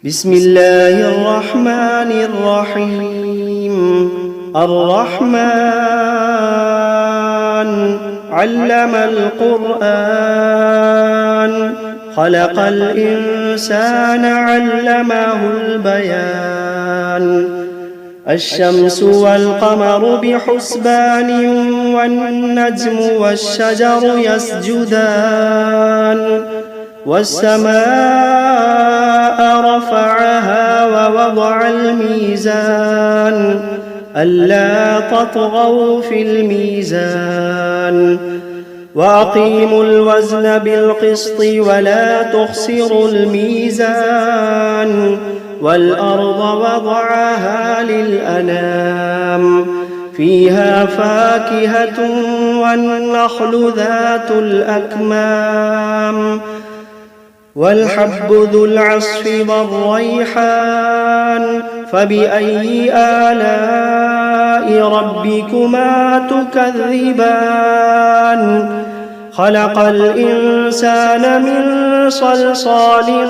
بسم الله الرحمن الرحيم. الرحمن علم القرآن، خلق الإنسان علمه البيان. الشمس والقمر بحسبان، والنجم والشجر يسجدان. والسماء رفعها ووضع الميزان، ألا تطغوا في الميزان. وأقيموا الوزن بالقسط ولا تخسروا الميزان. والأرض وضعها للأنام، فيها فاكهة والنخل ذات الأكمام، والحب ذو العصف والريحان. فبأي آلاء ربكما تكذبان؟ خلق الإنسان من صلصال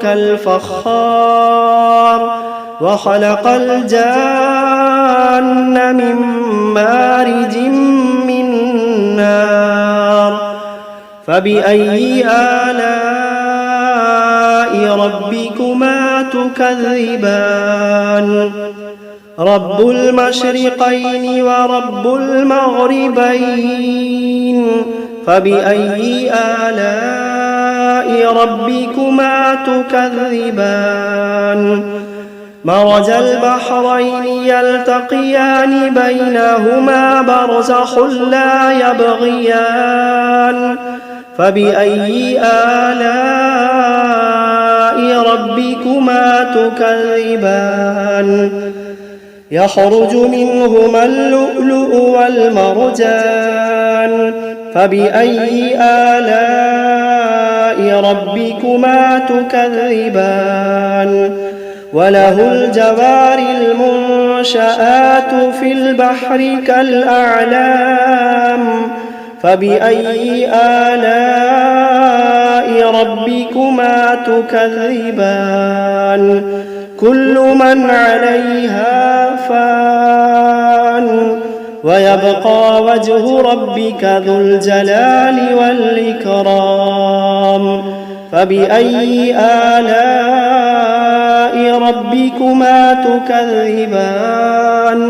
كالفخار، وخلق الجان من مارج من نار. فبأي آلاء ربكما تكذبان؟ رب المشرقين ورب المغربين. فبأي آلاء ربكما تكذبان؟ مرج البحرين يلتقيان، بينهما برزخ لا يبغيان. فبأي آلاء ربكما تكذبان؟ يخرج منهما اللؤلؤ والمرجان. فبأي آلاء ربكما تكذبان؟ وله الجوار المنشآت في البحر كالأعلام. فبأي آلاء ربكما تكذبان؟ كل من عليها فان، ويبقى وجه ربك ذو الجلال والإكرام. فبأي آلاء ربكما تكذبان؟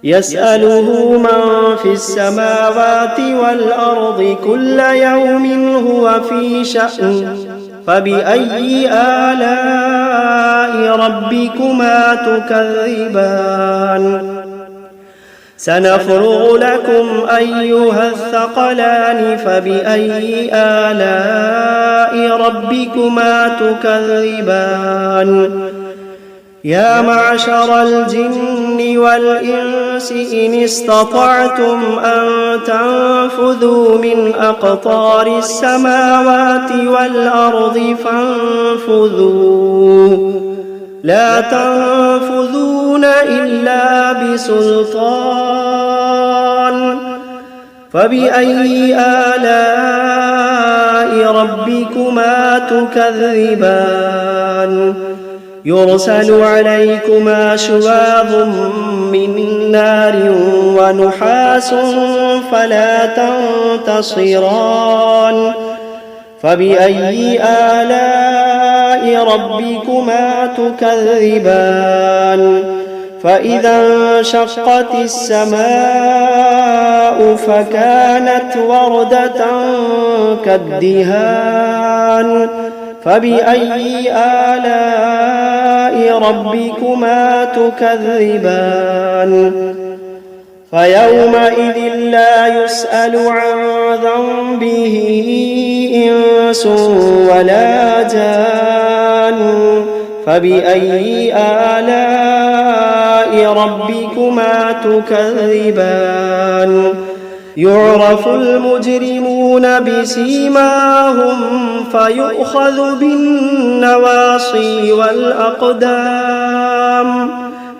يسأله من في السماوات والأرض كل يوم هو في شأن. فبأي آلاء ربكما تكذبان؟ سنفرغ لكم أيها الثقلان. فبأي آلاء ربكما تكذبان؟ يا معشر الجن والإنس إن استطعتم أن تنفذوا من أقطار السماوات والأرض فانفذوا، لا تنفذون إلا بسلطان. فبأي آلاء ربكما تكذبان؟ يرسل عليكما شواظ من نار ونحاس فلا تنتصران. فبأي آلاء ربكما تكذبان؟ فإذا انشقت السماء فكانت وردة كالدهان. فبأي آلاء ربكما تكذبان؟ فيومئذ لا يسأل عن ذنبه إنس ولا جان. فبأي آلاء ربكما تكذبان؟ يعرف المجرمون بسيماهم فيؤخذ بالنواصي والأقدام.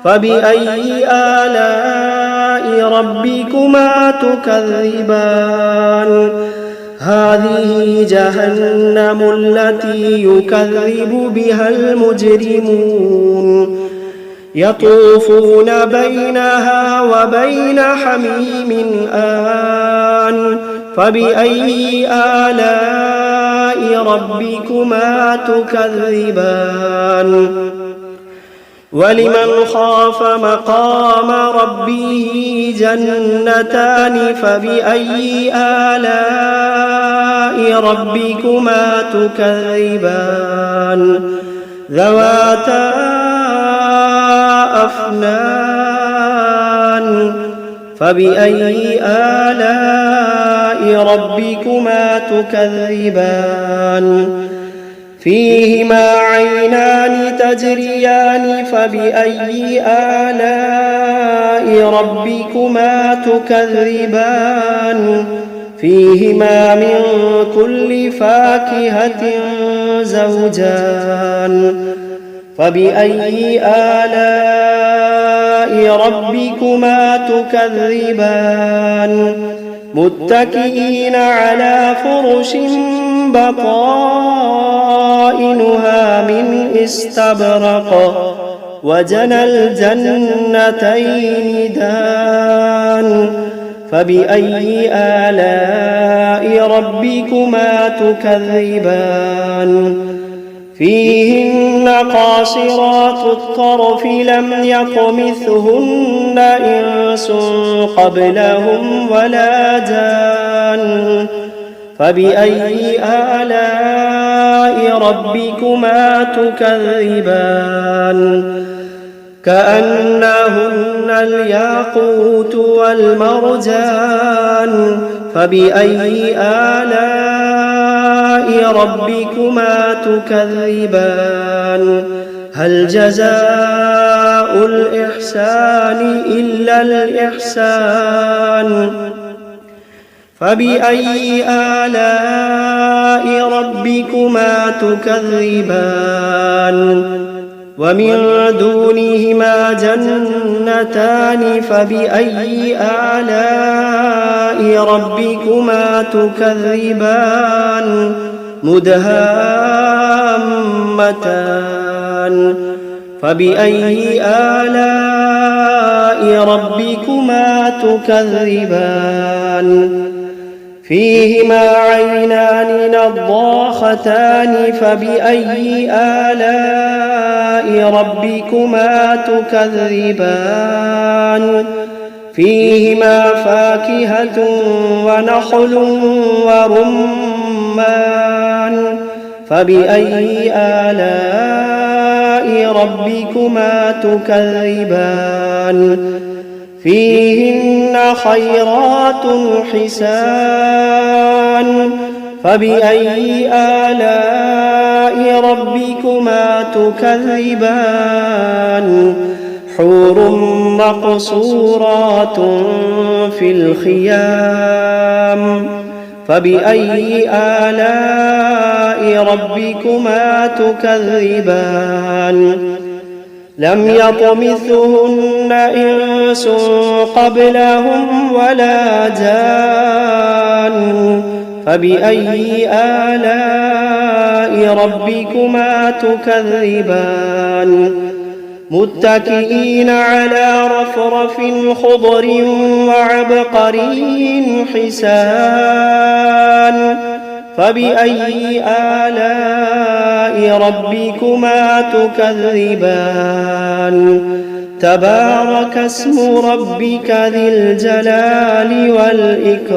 فبأي آلاء ربكما تكذبان؟ هذه جهنم التي يكذب بها المجرمون يطوفون بينها وبين حميم آن فبأي آلاء ربكما تكذبان ولمن خاف مقام ربه جنتان فبأي آلاء ربكما تكذبان ذواتا أفنان فبأي آلاء ربكما تكذبان فيهما عينان تجريان فبأي آلاء ربكما تكذبان فيهما من كل فاكهة زوجان فبأي آلاء ربكما تكذبان متكئين على فرش بطائنها من استبرق وجنى الجنتين دان فبأي آلاء ربكما تكذبان فيهن قاصرات الطرف لم يطمثهن إنس قبلهم ولا جان فبأي آلاء ربكما تكذبان كأنهن الياقوت والمرجان فبأي آلاء ربكما تكذبان هل جزاء الإحسان إلا الإحسان فبأي آلاء ربكما تكذبان ومن دونهما جنتان فبأي آلاء ربكما تكذبان مدهامتان فبأي آلاء ربكما تكذبان فيهما عينان نضاختان فبأي آلاء ربكما تكذبان فيهما فاكهة ونخل ورمان فبأي آلاء ربكما تكذبان فيهن خيرات حسان فبأي آلاء ربكما تكذبان حور مقصورات في الخيام فبأي آلاء ربكما تكذبان لم يطمثهن إنس قبلهم ولا جان فبأي آلاء ربكما تكذبان متكئين على رفرف خضر وعبقري حسان فبأي آلاء ربكما تكذبان تبارك اسم ربك ذي الجلال والإكرام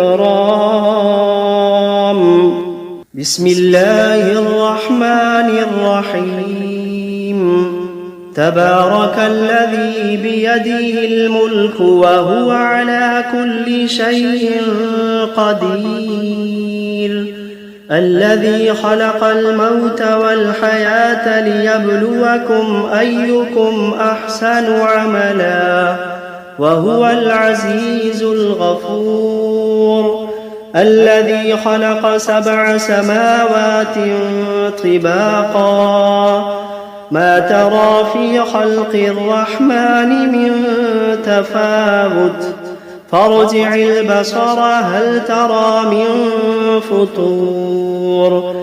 بسم الله الرحمن الرحيم تبارك الذي بيده الملك وهو على كل شيء قدير الذي خلق الموت والحياة ليبلوكم أيكم أحسن عملا وهو العزيز الغفور الذي خلق 7 سماوات طباقا ما ترى في خلق الرحمن من تفاوت فارجع البصر هل ترى من فطور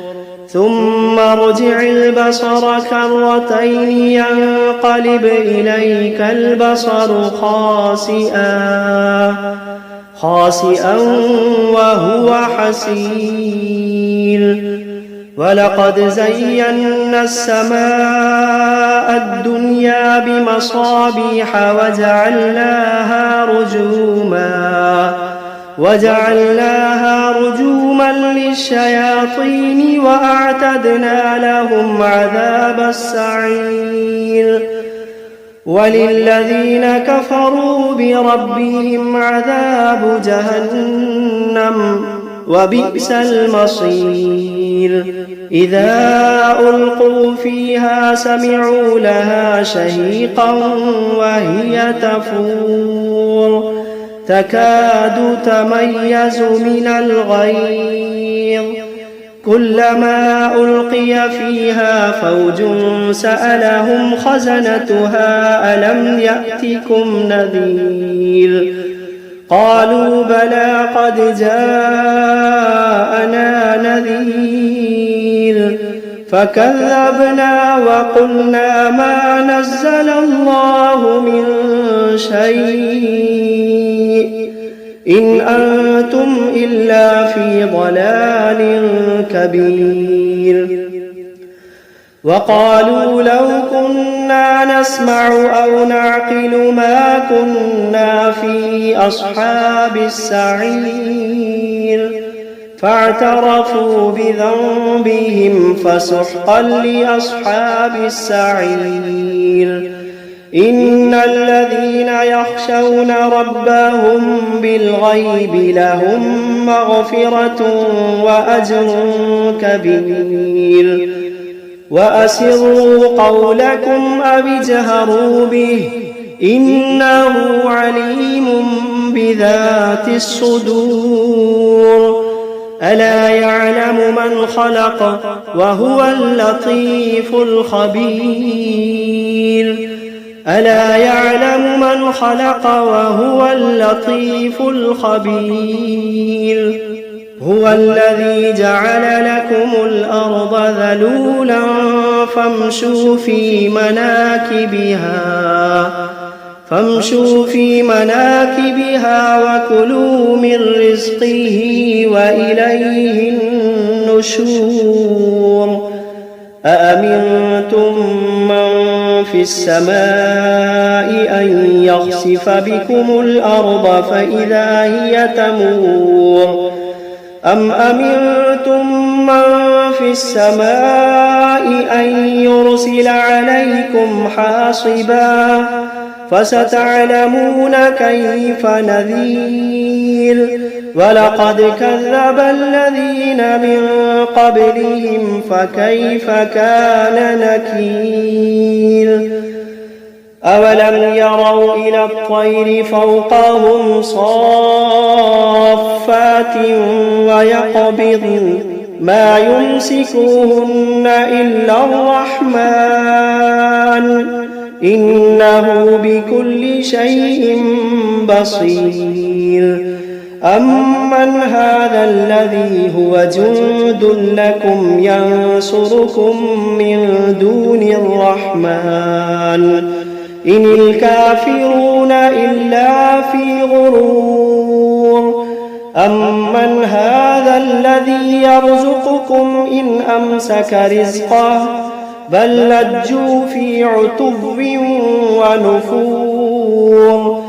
ثم ارجع البصر كرتين ينقلب إليك البصر خاسئا وهو حسير ولقد زينا السماء الدنيا بمصابيح وجعلناها رجوما للشياطين وأعتدنا لهم عذاب السعير وللذين كفروا بربهم عذاب جهنم وبئس المصير إذا ألقوا فيها سمعوا لها شهيقا وهي تفور تكاد تميز من الغيظ كلما ألقي فيها فوج سألهم خزنتها ألم يأتكم نذير قالوا بلى قد جاءنا نذير فكذبنا وقلنا ما نزل الله من شيء إن أنتم إلا في ضلال كبير وقالوا لو كنا نسمع أو نعقل ما كنا في أصحاب السعير فاعترفوا بذنبهم فسحقا لأصحاب السعير إن الذين يخشون ربهم بالغيب لهم مغفرة وأجر كبير وأسروا قولكم أو اجهروا به إنه عليم بذات الصدور ألا يعلم من خلق وهو اللطيف الخبير ألا يعلم من خلق وهو اللطيف الخبير هو الذي جعل لكم الأرض ذلولا فامشوا في مناكبها وكلوا من رزقه وإليه النشور أأمنتم من في السماء أن يخسف بكم الأرض فإذا هي تمور أم أمنتم من في السماء أن يرسل عليكم حاصبا فستعلمون كيف نذير ولقد كذب الذين من قبلهم فكيف كان نكير أولم يروا إلى الطير فوقهم صافات ويقبضن ما يمسكوهن إلا الرحمن إنه بكل شيء بصير أمن هذا الذي هو جند لكم ينصركم من دون الرحمن إن الكافرون إلا في غرور أمن هذا الذي يرزقكم إن أمسك رزقه بل لجوا في عتب ونفور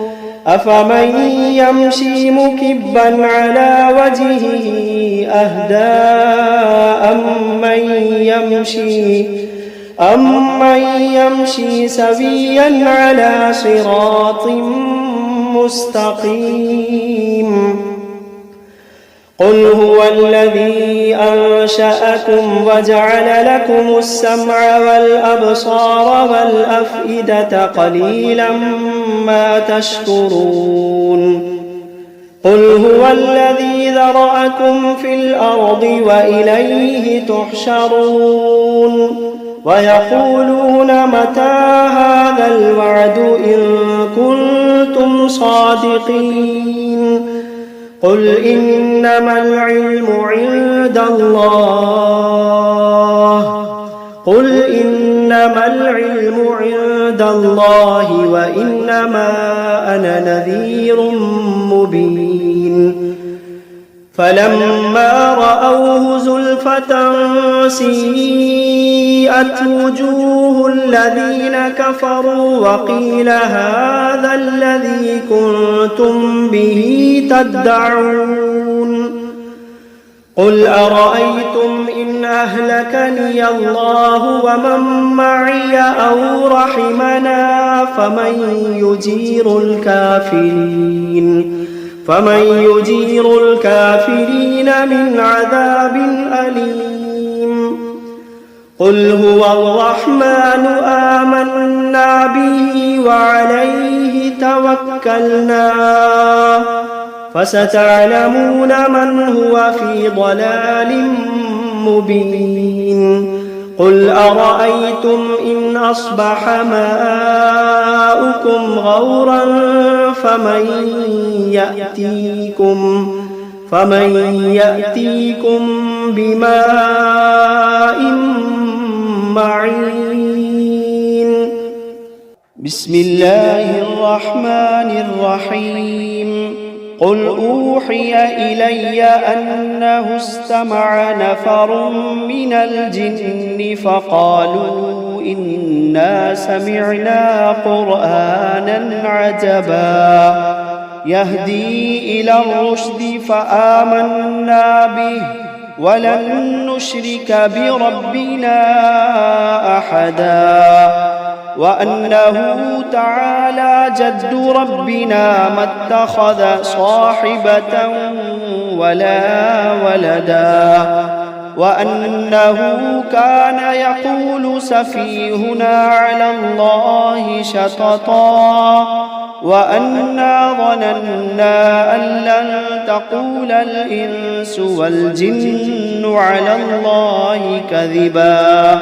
أفمن يمشي مكبا على وجهه أهدى أمن يمشي سويا على صراط مستقيم قل هو الذي أنشأكم وجعل لكم السمع والأبصار والأفئدة قليلا ما تشكرون قل هو الذي ذرأكم في الأرض وإليه تحشرون ويقولون متى هذا الوعد إن كنتم صادقين قل إنما العلم عند الله وإنما أنا نذير مبين فلما رأوه زلفة سيئت وجوه الذين كفروا وقيل هذا الذي كنتم به تدعون قل أرأيتم إن أهلكني الله ومن معي أو رحمنا فمن يجير الكافرين من عذاب أليم قل هو الرحمن آمنا به وعليه توكلنا فستعلمون من هو في ضلال مبين قل أرأيتم إن أصبح ماؤكم غورا فمن يأتيكم بماء معين بسم الله الرحمن الرحيم قل أوحي إلي أنه استمع نفر من الجن فقالوا إنا سمعنا قرآنا عجبا يهدي إلى الرشد فآمنا به ولن نشرك بربنا أحدا وأنه تعالى جد ربنا ما اتخذ صاحبة ولا ولدا وأنه كان يقول سفيهنا على الله شططا وأنا ظننا أن لن تقول الإنس والجن على الله كذبا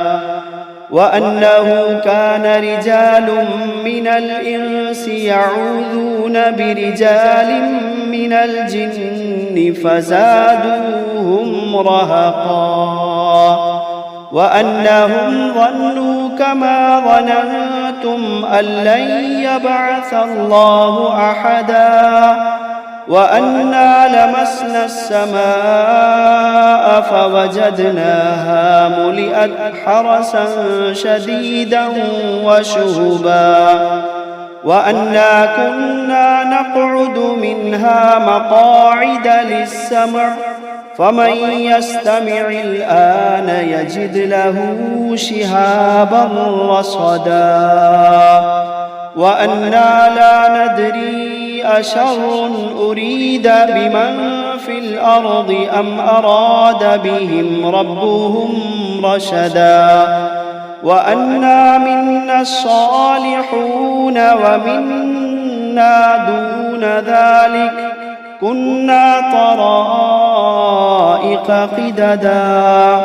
وأنه كان رجال من الإنس يعوذون برجال من الجن فزادوهم رهقا وأنهم ظنوا كما ظننتم أن لن يبعث الله أحدا وأنا لمسنا السماء فوجدناها ملئت حرسا شديدا وشهبا وأنا كنا نقعد منها مقاعد للسمع فمن يستمع الآن يجد له شهابا رصدا وأنا لا ندري أشر أريد بمن في الأرض أم أراد بهم ربهم رشدا وأنا منا الصالحون ومنا دون ذلك كنا طرائق قددا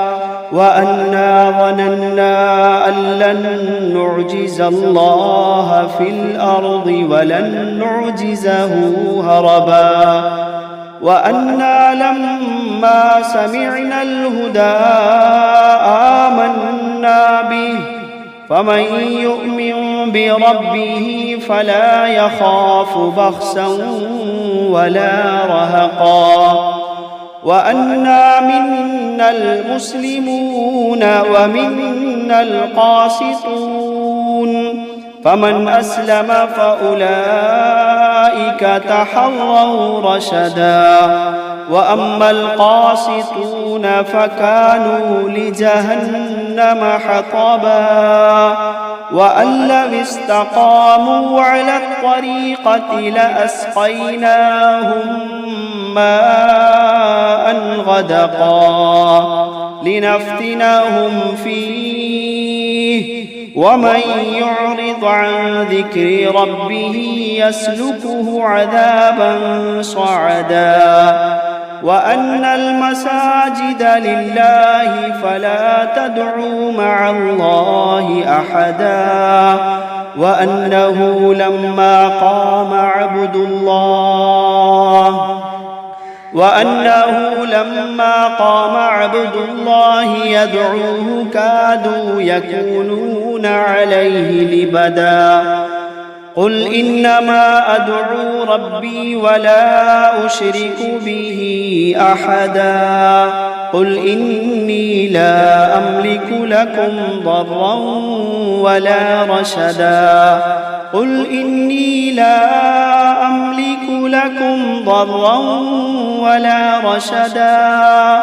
وأنا ظننا أن لن نعجز الله في الأرض ولن نعجزه هربا وأنا لما سمعنا الهدى آمنا به فمن يؤمن بربه فلا يخاف بخسا ولا رهقا وأنا منا المسلمون ومنا القاسطون فمن أسلم فأولئك تحروا رشدا وأما القاسطون فكانوا لجهنم حطبا وأن لم استقاموا على الطريقة لأسقيناهم ماء غدقا لنفتنهم فيه ومن يعرض عن ذكر ربه يسلكه عذابا صعدا وأن المساجد لله فلا تدعوا مع الله أحدا وأنه لما قام عبد الله يدعوه كادوا يكونون عليه لبدا. قل إنما أدعو ربي ولا أشرك به أحدا. قل إني لا أملك لكم ضرا ولا رشدا. قل إني لا أملك لكم ضرا ولا رشدا.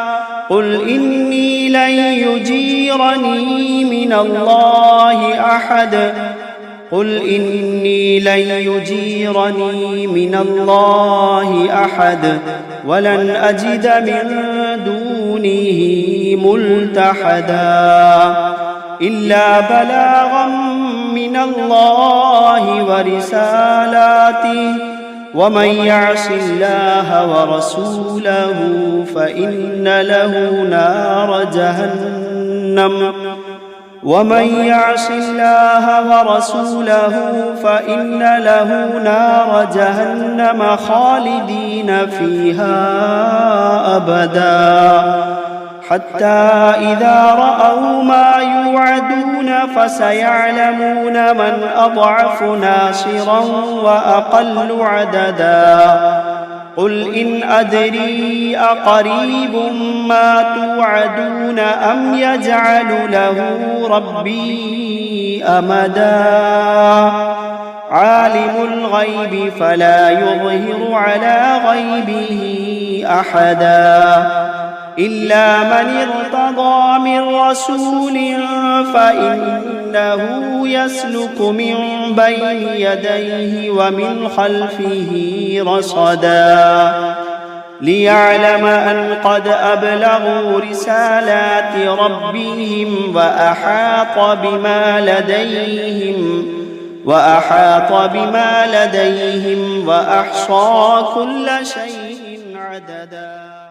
قل إني لن يجيرني من الله أحد. قل إني لن يجيرني من الله أحد ولن أجد من دونه ملتحدا إلا بلاغا من الله ورسالاته ومن يعص الله ورسوله فإن له نار جهنم خالدين فيها أبدا. حتى إذا رأوا ما يوعدون فسيعلمون من أضعف ناصرا وأقل عددا. قل إن أدري أقريب ما توعدون أم يجعل له ربي أمدا. عالم الغيب فلا يظهر على غيبه أحدا إلا من ارتضى من رسول فإنه يسلك من بين يديه ومن خلفه رصدا ليعلم أن قد أبلغوا رسالات ربهم وأحاط بما لديهم وأحصى كل شيء عددا.